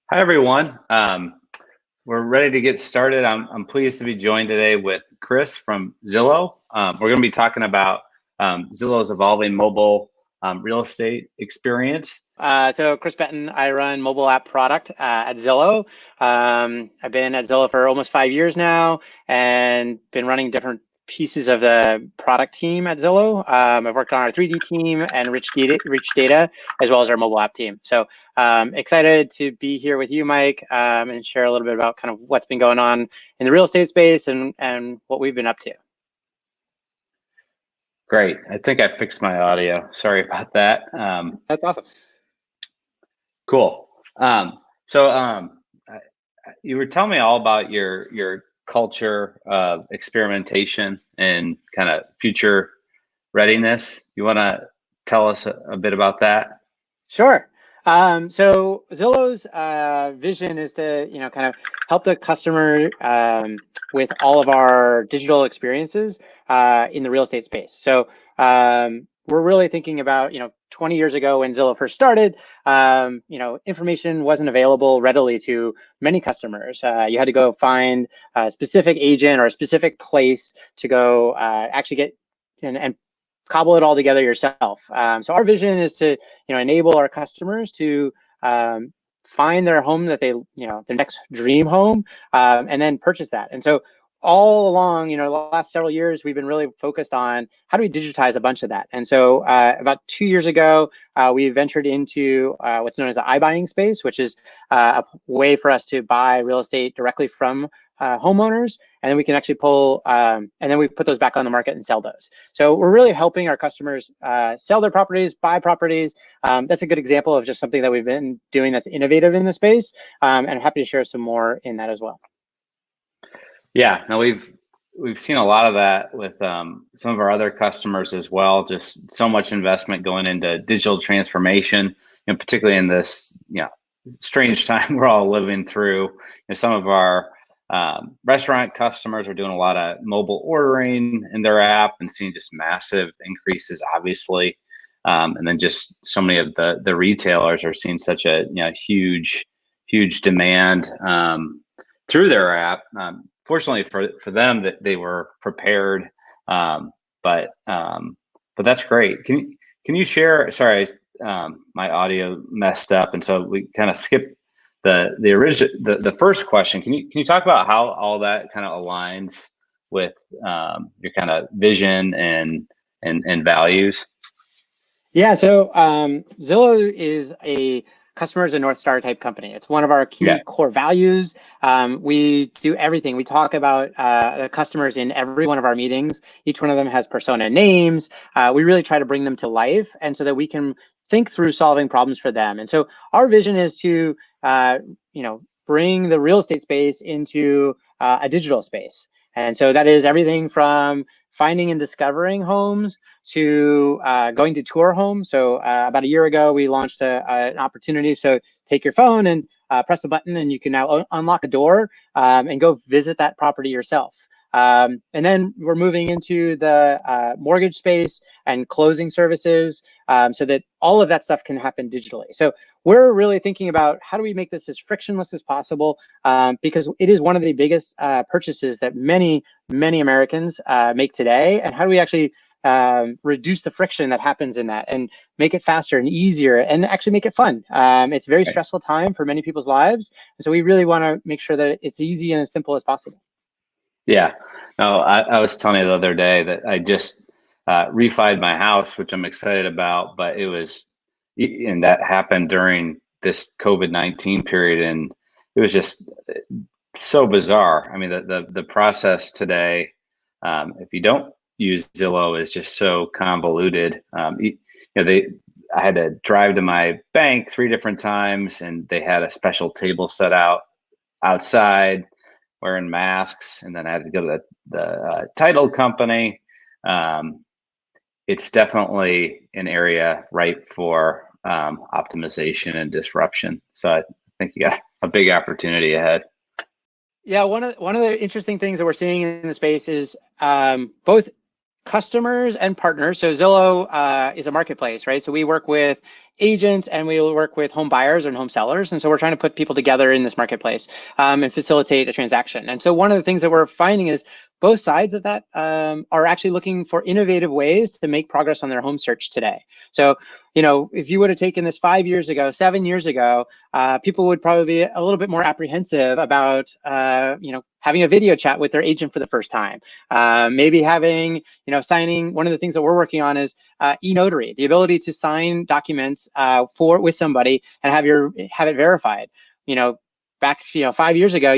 Hi, everyone. We're ready to get started. I'm pleased to be joined today with Chris from Zillow. We're going to be talking about Zillow's evolving mobile real estate experience. So Chris Bettin, I run mobile app product at Zillow. I've been at Zillow for almost 5 years now and been running different pieces of the product team at Zillow. I've worked on our 3D team and rich data, as well as our mobile app team. So excited to be here with you, Mike, and share a little bit about kind of what's been going on in the real estate space and what we've been up to. Great. I think I fixed my audio. Sorry about that. That's awesome. Cool. You were telling me all about your culture of experimentation and kind of future readiness. You want to tell us a bit about that? Sure. So Zillow's vision is to, kind of help the customer with all of our digital experiences in the real estate space. So we're really thinking about, 20 years ago when Zillow first started, information wasn't available readily to many customers. You had to go find a specific agent or a specific place to go actually get and cobble it all together yourself. So our vision is to, enable our customers to find their home that they, their next dream home, and then purchase that. And so all along, the last several years, we've been really focused on how do we digitize a bunch of that. And so about 2 years ago, we ventured into what's known as the iBuying space, which is a way for us to buy real estate directly from homeowners, and then we can actually pull, and then we put those back on the market and sell those. So we're really helping our customers sell their properties, buy properties. That's a good example of just something that we've been doing that's innovative in the space, and I'm happy to share some more in that as well. Yeah, now we've seen a lot of that with some of our other customers as well. Just so much investment going into digital transformation, and particularly in this strange time we're all living through. Some of our restaurant customers are doing a lot of mobile ordering in their app and seeing just massive increases, obviously. And then just so many of the retailers are seeing such a huge demand through their app. Fortunately for them, that they were prepared, but that's great. Can you share? Sorry, my audio messed up, and so we kind of skipped the first question. Can you talk about how all that kind of aligns with your kind of vision and values? Yeah, so Zillow is a customer is a North Star type company. It's one of our key core values. We do everything. We talk about the customers in every one of our meetings. Each one of them has persona names. We really try to bring them to life, and so that we can think through solving problems for them. And so our vision is to, bring the real estate space into a digital space. And so that is everything from finding and discovering homes to going to tour homes. So about a year ago, we launched an opportunity. So take your phone and press a button, and you can now unlock a door and go visit that property yourself. And then we're moving into the mortgage space and closing services, so that all of that stuff can happen digitally. So we're really thinking about how do we make this as frictionless as possible, because it is one of the biggest purchases that many Americans make today. And how do we actually reduce the friction that happens in that and make it faster and easier and actually make it fun? It's a very stressful time for many people's lives. And so we really want to make sure that it's easy and as simple as possible. Yeah, no, I was telling you the other day that I just refied my house, which I'm excited about, but and that happened during this COVID-19 period, and it was just so bizarre. I mean, the process today, if you don't use Zillow, is just so convoluted. I had to drive to my bank 3 different times, and they had a special table set out outside, wearing masks, and then I had to go to the title company. It's definitely an area ripe for optimization and disruption. So I think you got a big opportunity ahead. Yeah, one of the interesting things that we're seeing in the space is both customers and partners. So Zillow is a marketplace, right? So we work with agents, and we work with home buyers and home sellers. And so we're trying to put people together in this marketplace and facilitate a transaction. And so one of the things that we're finding is both sides of that are actually looking for innovative ways to make progress on their home search today. So, if you would have taken this 5 years ago, 7 years ago, people would probably be a little bit more apprehensive about, having a video chat with their agent for the first time. Maybe having, signing. One of the things that we're working on is e-notary, the ability to sign documents with somebody and have it verified. Back 5 years ago,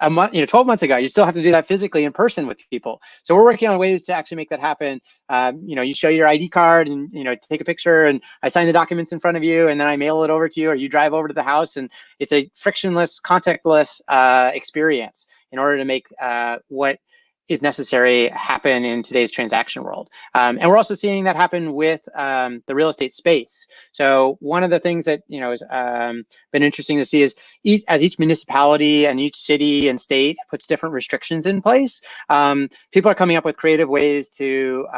a month, 12 months ago, you still have to do that physically in person with people. So we're working on ways to actually make that happen. You show your ID card and take a picture, and I sign the documents in front of you, and then I mail it over to you, or you drive over to the house, and it's a frictionless, contactless experience in order to make what is necessary happen in today's transaction world. And we're also seeing that happen with the real estate space. So one of the things that has been interesting to see is as each municipality and each city and state puts different restrictions in place, people are coming up with creative ways to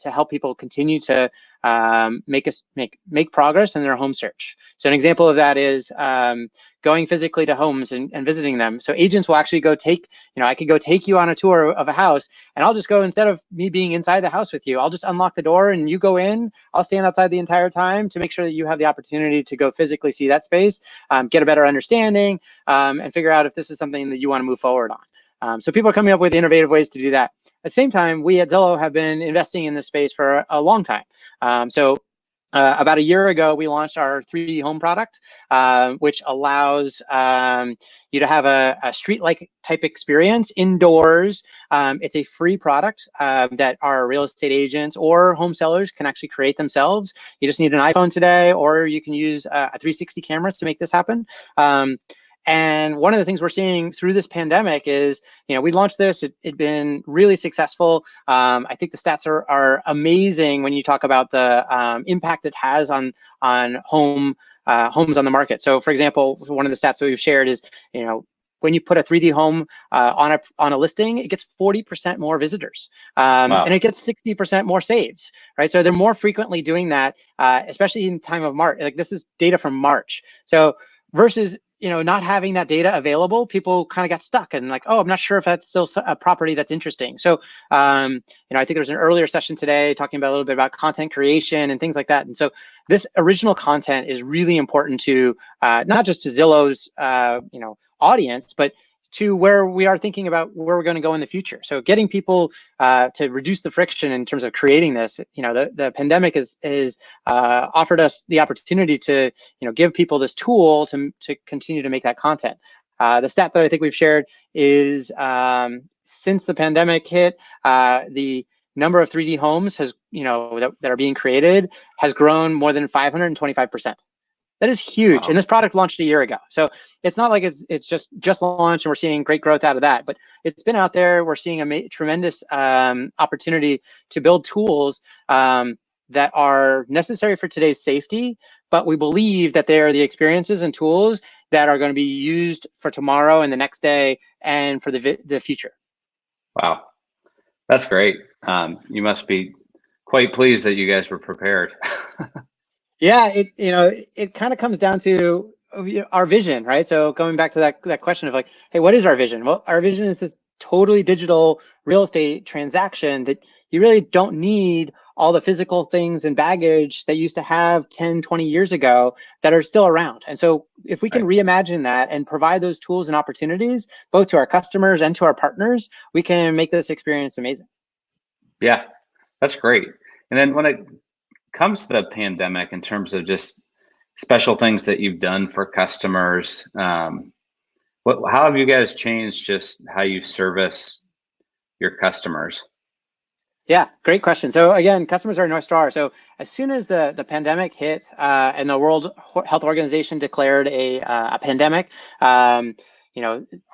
help people continue to make progress in their home search. So an example of that is going physically to homes and visiting them. So agents will actually go I could go take you on a tour of a house, and I'll just go, instead of me being inside the house with you, I'll just unlock the door and you go in. I'll stand outside the entire time to make sure that you have the opportunity to go physically see that space, get a better understanding, and figure out if this is something that you want to move forward on. So people are coming up with innovative ways to do that. At the same time, we at Zillow have been investing in this space for a long time. About a year ago, we launched our 3D home product, which allows you to have a street-like type experience indoors. It's a free product that our real estate agents or home sellers can actually create themselves. You just need an iPhone today, or you can use a 360 camera to make this happen. And one of the things we're seeing through this pandemic is, we launched this, it'd been really successful. I think the stats are amazing when you talk about the impact it has on homes on the market. So for example, one of the stats that we've shared is, when you put a 3D home on a listing, it gets 40% more visitors, Wow. and it gets 60% more saves, right? So they're more frequently doing that, especially in time of March. Like, this is data from March. So versus not having that data available, people kind of got stuck and like, oh, I'm not sure if that's still a property that's interesting. So, I think there's an earlier session today talking about a little bit about content creation and things like that. And so this original content is really important to not just to Zillow's, audience, but to where we are thinking about where we're going to go in the future. So getting people to reduce the friction in terms of creating this, the pandemic is offered us the opportunity to, give people this tool to continue to make that content. The stat that I think we've shared is since the pandemic hit, the number of 3D homes has, that are being created has grown more than 525%. That is huge. Wow. And this product launched a year ago. So it's not like it's just launched and we're seeing great growth out of that, but it's been out there. We're seeing a tremendous opportunity to build tools that are necessary for today's safety, but we believe that they are the experiences and tools that are going to be used for tomorrow and the next day and for the future. Wow, that's great. You must be quite pleased that you guys were prepared. Yeah, it kind of comes down to our vision, right? So going back to that question of like, hey, what is our vision? Well, our vision is this totally digital real estate transaction that you really don't need all the physical things and baggage that you used to have 10, 20 years ago that are still around. And so if we can reimagine that and provide those tools and opportunities, both to our customers and to our partners, we can make this experience amazing. Yeah, that's great. And then when it comes to the pandemic, in terms of just special things that you've done for customers, how have you guys changed just how you service your customers? Yeah, great question. So again, customers are North Star. So as soon as the pandemic hit and the World Health Organization declared a pandemic,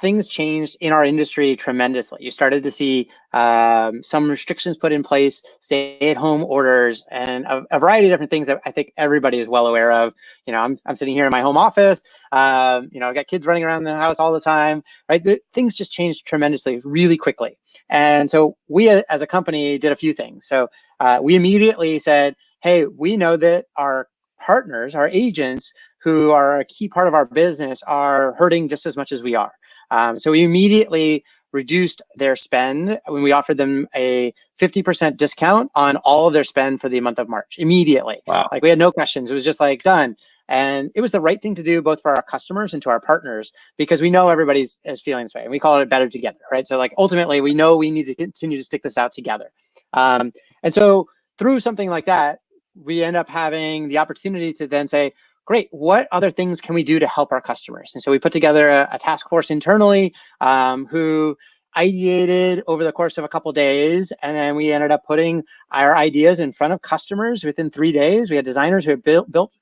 things changed in our industry tremendously. You started to see some restrictions put in place, stay-at-home orders, and a variety of different things that I think everybody is well aware of. I'm sitting here in my home office. I've got kids running around the house all the time, right? Things just changed tremendously, really quickly. And so we, as a company, did a few things. So we immediately said, hey, we know that our partners, our agents, who are a key part of our business, are hurting just as much as we are. So we immediately reduced their spend when we offered them a 50% discount on all of their spend for the month of March, immediately. Wow. Like, we had no questions. It was just like, done. And it was the right thing to do, both for our customers and to our partners, because we know everybody's is feeling this way, and we call it better together, right? So like, ultimately, we know we need to continue to stick this out together. And so through something like that, we end up having the opportunity to then say, great, what other things can we do to help our customers? And so we put together a task force internally who ideated over the course of a couple of days, and then we ended up putting our ideas in front of customers within 3 days. We had designers who had built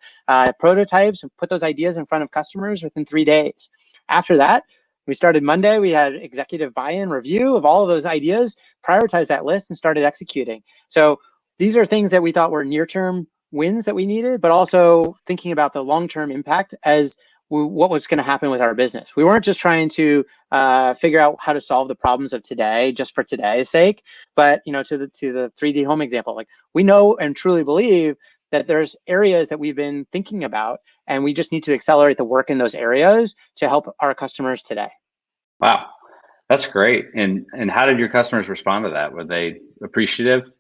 prototypes and put those ideas in front of customers within 3 days. After that, we started Monday. We had executive buy-in review of all of those ideas, prioritized that list, and started executing. So these are things that we thought were near-term wins that we needed, but also thinking about the long-term impact as what was going to happen with our business. We weren't just trying to figure out how to solve the problems of today just for today's sake, but to the 3D home example, like, we know and truly believe that there's areas that we've been thinking about, and we just need to accelerate the work in those areas to help our customers today. Wow, that's great. And how did your customers respond to that? Were they appreciative?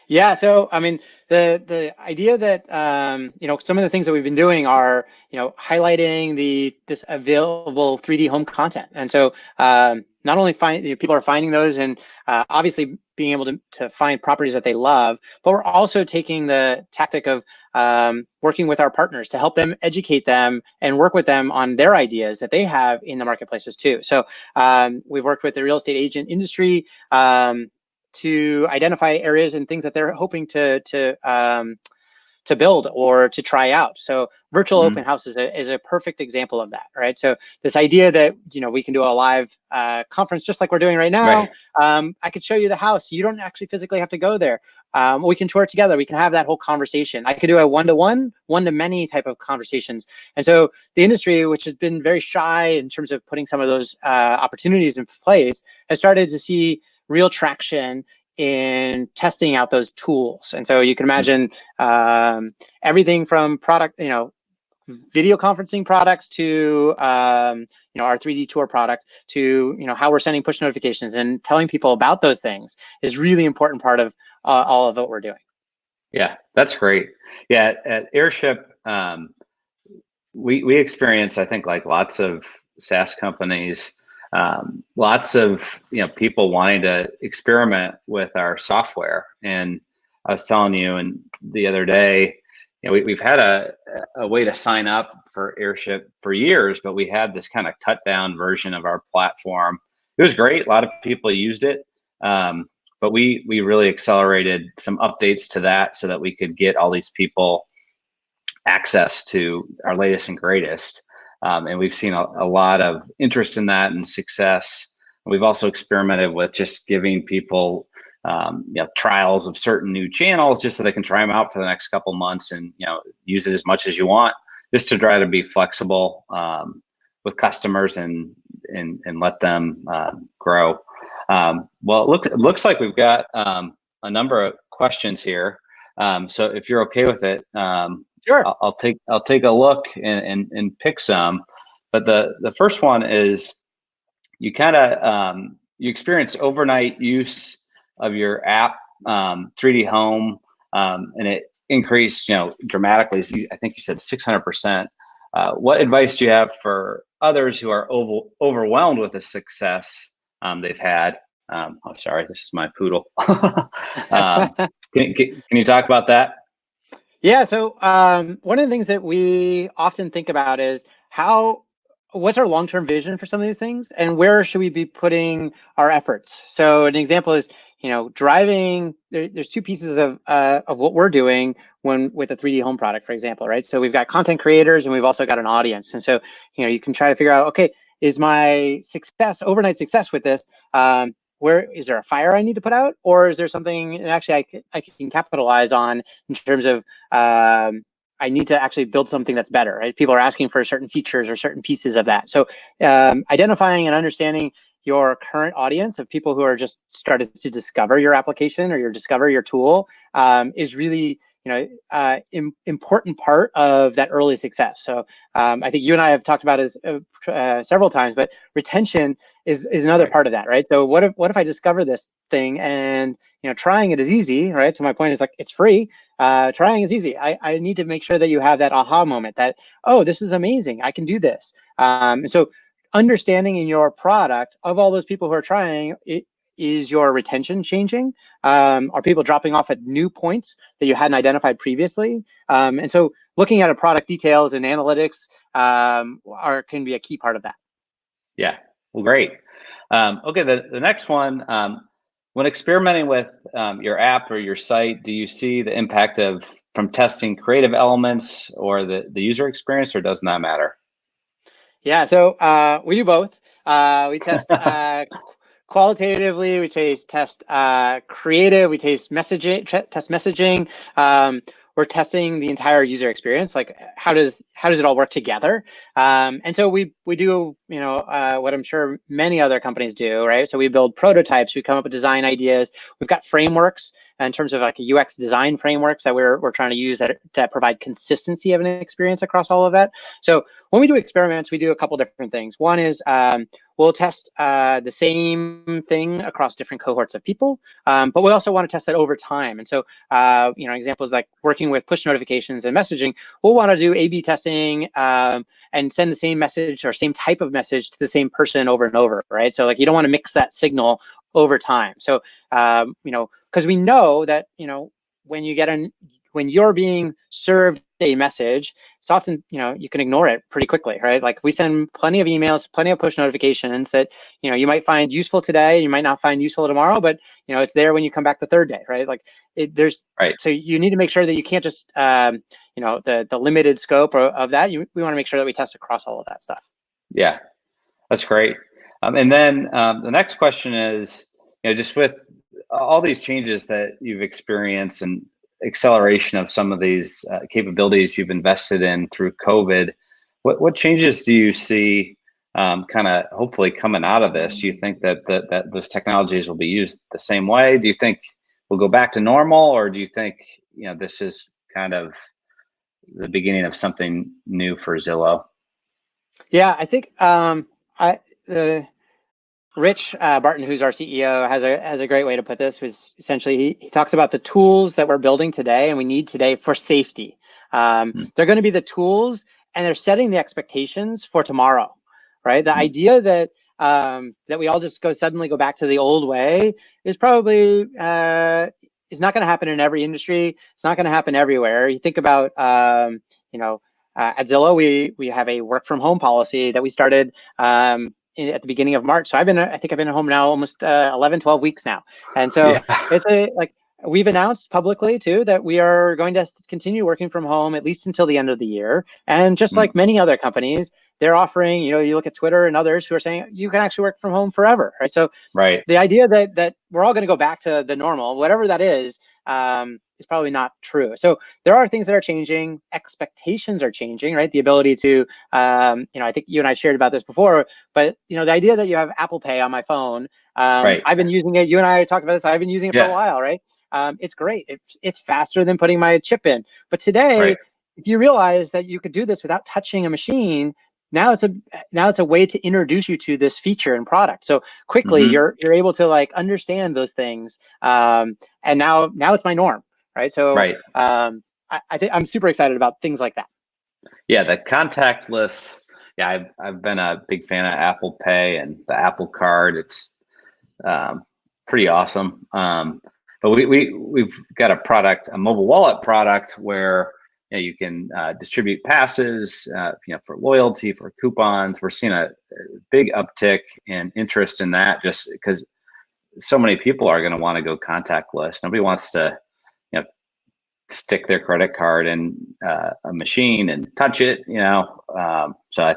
Yeah, so I mean, the idea that some of the things that we've been doing are highlighting this available 3D home content, and so not only people are finding those and obviously being able to find properties that they love, but we're also taking the tactic of working with our partners to help them, educate them, and work with them on their ideas that they have in the marketplaces too. So we've worked with the real estate agent industry to identify areas and things that they're hoping to build or to try out. So virtual open house is a perfect example of that, right? So this idea that we can do a live conference just like we're doing right now. Right. I could show you the house. You don't actually physically have to go there. We can tour it together. We can have that whole conversation. I could do a one-to-one, one-to-many type of conversations. And so the industry, which has been very shy in terms of putting some of those opportunities in place, has started to see real traction in testing out those tools. And so you can imagine everything from product, video conferencing products to our 3D tour product to how we're sending push notifications and telling people about those things is really important part of all of what we're doing. Yeah, that's great. Yeah, at Airship, we experience, I think, like lots of SaaS companies, lots of people wanting to experiment with our software. And I was telling you, and the other day, we've had a way to sign up for Airship for years, but we had this kind of cut down version of our platform. It was great. A lot of people used it, but we really accelerated some updates to that so that we could get all these people access to our latest and greatest. And we've seen a lot of interest in that and success. We've also experimented with just giving people trials of certain new channels just so they can try them out for the next couple months and use it as much as you want, just to try to be flexible with customers and let them grow. Well, it looks like we've got a number of questions here. So if you're okay with it, sure. I'll take a look and pick some. But the first one is, you kind of you experience overnight use of your app, 3D Home, and it increased dramatically. I think you said 600%. What advice do you have for others who are overwhelmed with the success they've had? Oh, sorry, this is my poodle. Can you talk about that? Yeah, so one of the things that we often think about is what's our long-term vision for some of these things, and where should we be putting our efforts? So an example is, driving. There's two pieces of what we're doing with a 3D home product, for example, right? So we've got content creators and we've also got an audience, and so you can try to figure out, okay, is my overnight success with this? Where is there a fire I need to put out, or is there something actually I can capitalize on in terms of I need to actually build something that's better, right? People are asking for certain features or certain pieces of that. So identifying and understanding your current audience of people who are just started to discover your application or discover your tool is really important part of that early success. So I think you and I have talked about it several times, but retention is another part of that, right? So what if I discover this thing and trying it is easy, right? So my point is like it's free. Trying is easy. I need to make sure that you have that aha moment that, oh, this is amazing. I can do this. And so understanding in your product of all those people who are trying it, is your retention changing? Are people dropping off at new points that you hadn't identified previously? And so looking at a product details and analytics can be a key part of that. Yeah, well, great. Okay, the next one, when experimenting with your app or your site, do you see the impact from testing creative elements or the user experience, or does not matter? Yeah, so we do both. We test qualitatively, we test creative, we test messaging. We're testing the entire user experience, like how does it all work together? And so we do what I'm sure many other companies do, right? So we build prototypes, we come up with design ideas. We've got frameworks in terms of like UX design frameworks that we're trying to use that provide consistency of an experience across all of that. So when we do experiments, we do a couple different things. One is we'll test the same thing across different cohorts of people, but we also want to test that over time. And so, examples like working with push notifications and messaging, we'll want to do A/B testing and send the same message or same type of message to the same person over and over, right? So like you don't want to mix that signal over time. So, because we know that, when you're being served a message, it's often, you can ignore it pretty quickly, right? Like we send plenty of emails, plenty of push notifications that, you might find useful today, you might not find useful tomorrow, but, it's there when you come back the third day, right? Like Right. So you need to make sure that you can't just, the limited scope of that. We want to make sure that we test across all of that stuff. Yeah, that's great. And then the next question is, just with all these changes that you've experienced and acceleration of some of these capabilities you've invested in through COVID, what changes do you see kind of hopefully coming out of this? Do you think that those technologies will be used the same way? Do you think we'll go back to normal, or do you think this is kind of the beginning of something new for Zillow? Yeah, I think Rich Barton, who's our CEO, has a great way to put this. Was essentially he talks about the tools that we're building today and we need today for safety. They're going to be the tools, and they're setting the expectations for tomorrow, right? The idea that that we all just suddenly go back to the old way is probably is not going to happen in every industry. It's not going to happen everywhere. You think about at Zillow, we have a work from home policy that we started at the beginning of March. So I think I've been at home now almost 11, 12 weeks now. And so it's we've announced publicly too that we are going to continue working from home at least until the end of the year. And just like many other companies, they're offering, you look at Twitter and others who are saying you can actually work from home forever, right? So the idea that we're all going to go back to the normal, whatever that is probably not true. So there are things that are changing. Expectations are changing, right? The ability to, I think you and I shared about this before, but the idea that you have Apple Pay on my phone, I've been using it. You and I talked about this. I've been using it for a while, right? It's great. It's faster than putting my chip in. But today, if you realize that you could do this without touching a machine, now it's a way to introduce you to this feature and product. So quickly, you're able to understand those things, and now it's my norm, right? So I think I'm super excited about things like that. Yeah, the contactless. Yeah, I've been a big fan of Apple Pay and the Apple Card. It's pretty awesome. But we've got a mobile wallet product where you can distribute passes, for loyalty, for coupons. We're seeing a big uptick in interest in that, just because so many people are going to want to go contactless. Nobody wants to, stick their credit card in a machine and touch it. So I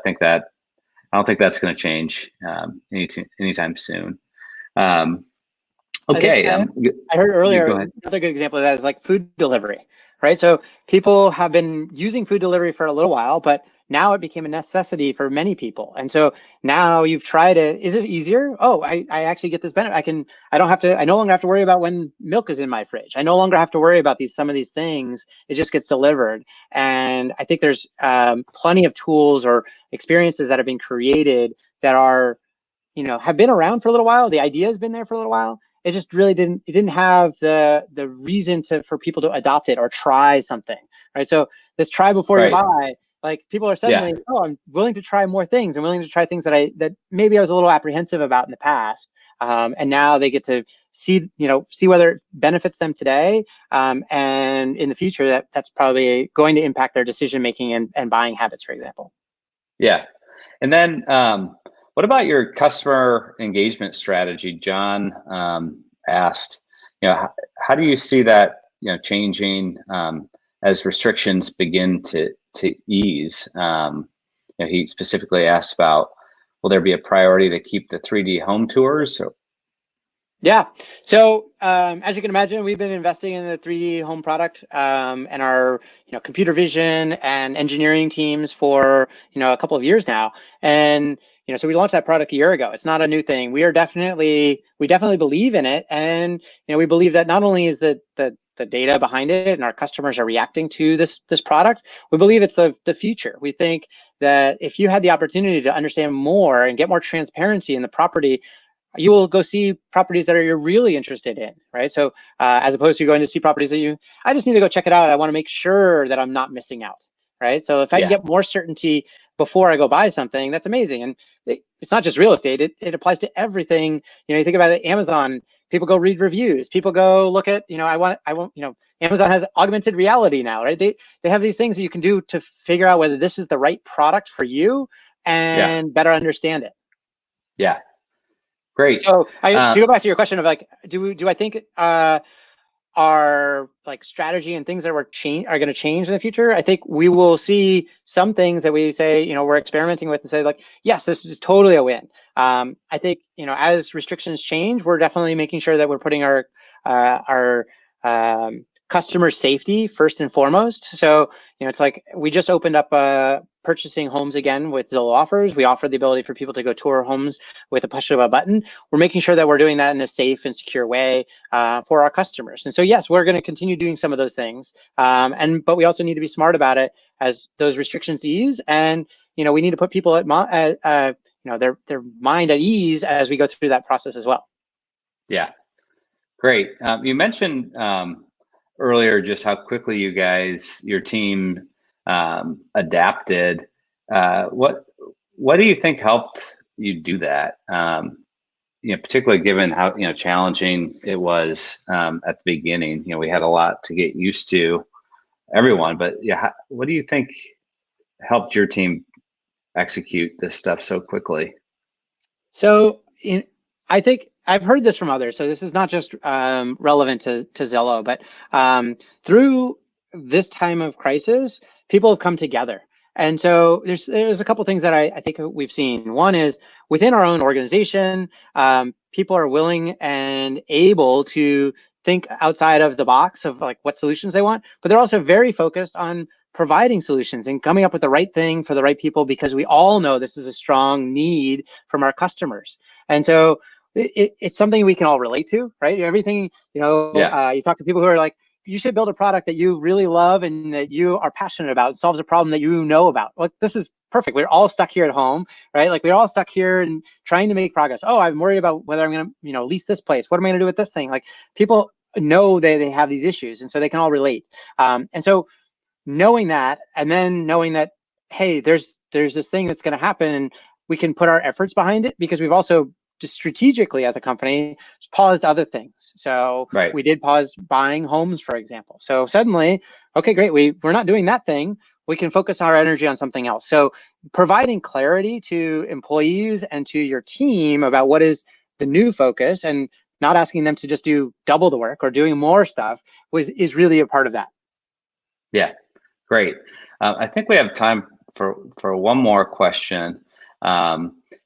don't think that's going to change anytime soon. Okay. I heard earlier another good example of that is like food delivery, right? So people have been using food delivery for a little while, but now it became a necessity for many people. And so now you've tried it. Is it easier? Oh, I actually get this benefit. I no longer have to worry about when milk is in my fridge. I no longer have to worry about some of these things. It just gets delivered. And I think there's plenty of tools or experiences that have been created that are, have been around for a little while. The idea has been there for a little while. It just really didn't have the reason for people to adopt it or try something, right? So this try before you buy, like people are suddenly, oh, I'm willing to try more things. I'm willing to try things that maybe I was a little apprehensive about in the past. And now they get to see whether it benefits them today, and in the future that's probably going to impact their decision making and buying habits, for example. Yeah. And then what about your customer engagement strategy? John asked, how do you see that changing as restrictions begin to ease? He specifically asked about, will there be a priority to keep the 3D home tours? Yeah. So as you can imagine, we've been investing in the 3D home product and our computer vision and engineering teams for a couple of years now. And so we launched that product a year ago. It's not a new thing. We definitely believe in it, and we believe that not only is the data behind it and our customers are reacting to this product, we believe it's the future. We think that if you had the opportunity to understand more and get more transparency in the property, you will go see properties that you're really interested in, right? So as opposed to going to see properties that I just need to go check it out. I want to make sure that I'm not missing out, right? So if I can get more certainty before I go buy something, that's amazing. And it's not just real estate, it applies to everything. You think about it, Amazon, people go read reviews, people go look at, Amazon has augmented reality now, right? They have these things that you can do to figure out whether this is the right product for you and better understand it. Yeah. Great. So to go back to your question of do I think our strategy and things that are going to change in the future? I think we will see some things that we say, we're experimenting with and say yes, this is totally a win. I think, as restrictions change, we're definitely making sure that we're putting our customer safety first and foremost. So, it's we just opened up purchasing homes again with Zillow Offers. We offer the ability for people to go tour homes with a push of a button. We're making sure that we're doing that in a safe and secure way for our customers. And so, yes, we're going to continue doing some of those things. But we also need to be smart about it as those restrictions ease. And, we need to put people at their mind at ease as we go through that process as well. Yeah. Great. You mentioned earlier just how quickly your team adapted. What do you think helped you do that? Particularly given how challenging it was at the beginning. We had a lot to get used to, everyone. But what do you think helped your team execute this stuff so quickly? So I think I've heard this from others. So this is not just relevant to Zillow, but through this time of crisis, people have come together. And so there's a couple things that I think we've seen. One is within our own organization, people are willing and able to think outside of the box of what solutions they want, but they're also very focused on providing solutions and coming up with the right thing for the right people, because we all know this is a strong need from our customers. And so it's something we can all relate to, right? Everything, you talk to people who are you should build a product that you really love and that you are passionate about, solves a problem that you know about. This is perfect. We're all stuck here at home, right? We're all stuck here and trying to make progress. Oh, I'm worried about whether I'm going to, lease this place. What am I going to do with this thing? People know they have these issues, and so they can all relate. And so knowing that, and then knowing that, hey, there's this thing that's going to happen, and we can put our efforts behind it, because we've also just strategically as a company paused other things. So we did pause buying homes, for example. So suddenly, okay, great, we're not doing that thing. We can focus our energy on something else. So providing clarity to employees and to your team about what is the new focus, and not asking them to just do double the work or doing more stuff is really a part of that. Yeah, great. I think we have time for one more question.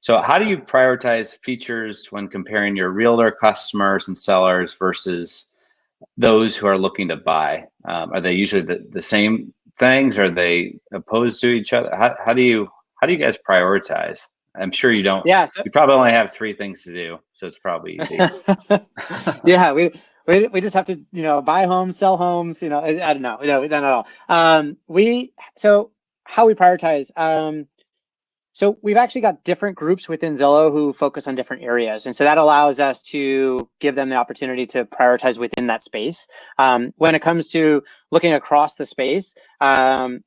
So how do you prioritize features when comparing your realtor customers and sellers versus those who are looking to buy? Are they usually the same things? Are they opposed to each other? How do you guys prioritize? I'm sure you don't. Yeah. You probably only have 3 things to do, so it's probably easy. Yeah, we just have to, buy homes, sell homes, I don't know. We don't at all. So how we prioritize. So we've actually got different groups within Zillow who focus on different areas. And so that allows us to give them the opportunity to prioritize within that space. When it comes to looking across the space,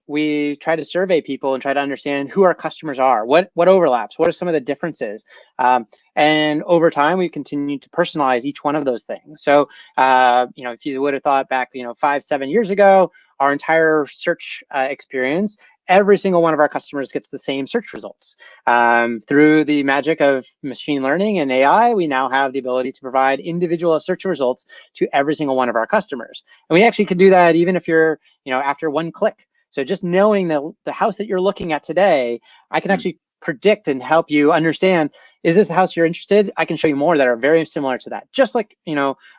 we try to survey people and try to understand who our customers are, what overlaps, what are some of the differences. And over time, we continue to personalize each one of those things. So, if you would have thought back, 5-7 years ago, our entire search experience, every single one of our customers gets the same search results. Through the magic of machine learning and AI, we now have the ability to provide individual search results to every single one of our customers. And we actually can do that even if you're, after one click. So just knowing the house that you're looking at today, I can actually predict and help you understand, is this a house you're interested? I can show you more that are very similar to that. Just like,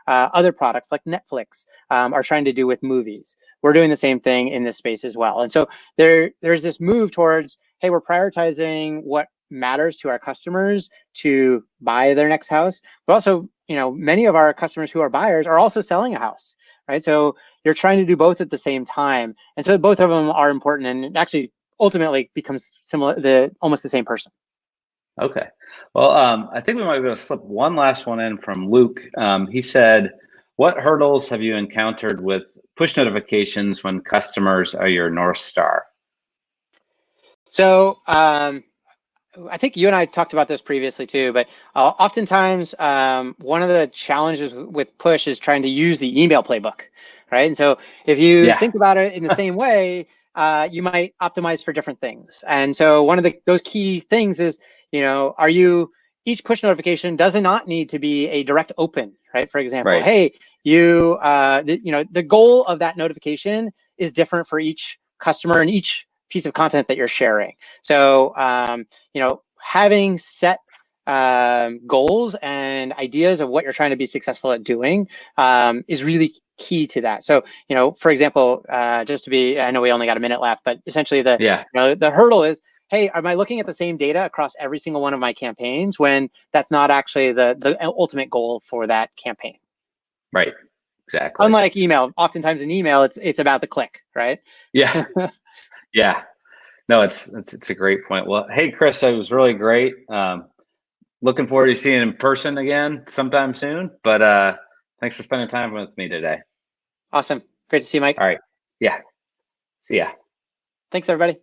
other products like Netflix are trying to do with movies. We're doing the same thing in this space as well. And so there's this move towards, hey, we're prioritizing what matters to our customers to buy their next house. But also, many of our customers who are buyers are also selling a house, right? So you're trying to do both at the same time. And so both of them are important, and it actually ultimately becomes similar, almost the same person. Okay. Well, I think we might be able to slip one last one in from Luke. He said, what hurdles have you encountered with push notifications when customers are your North Star? So I think you and I talked about this previously too, but oftentimes one of the challenges with push is trying to use the email playbook, right? And so if you think about it in the same way, you might optimize for different things. And so one of those key things is, each push notification does not need to be a direct open, right? For example, hey, the goal of that notification is different for each customer and each piece of content that you're sharing. So, having set goals and ideas of what you're trying to be successful at doing is really key to that. So, for example, I know we only got a minute left, but essentially the hurdle is, hey, am I looking at the same data across every single one of my campaigns when that's not actually the ultimate goal for that campaign? Right. Exactly. Unlike email, oftentimes in email, it's about the click, right? Yeah. Yeah. No, it's a great point. Well, hey, Chris, it was really great. Looking forward to seeing you in person again sometime soon. But thanks for spending time with me today. Awesome. Great to see you, Mike. All right. Yeah. See ya. Thanks, everybody.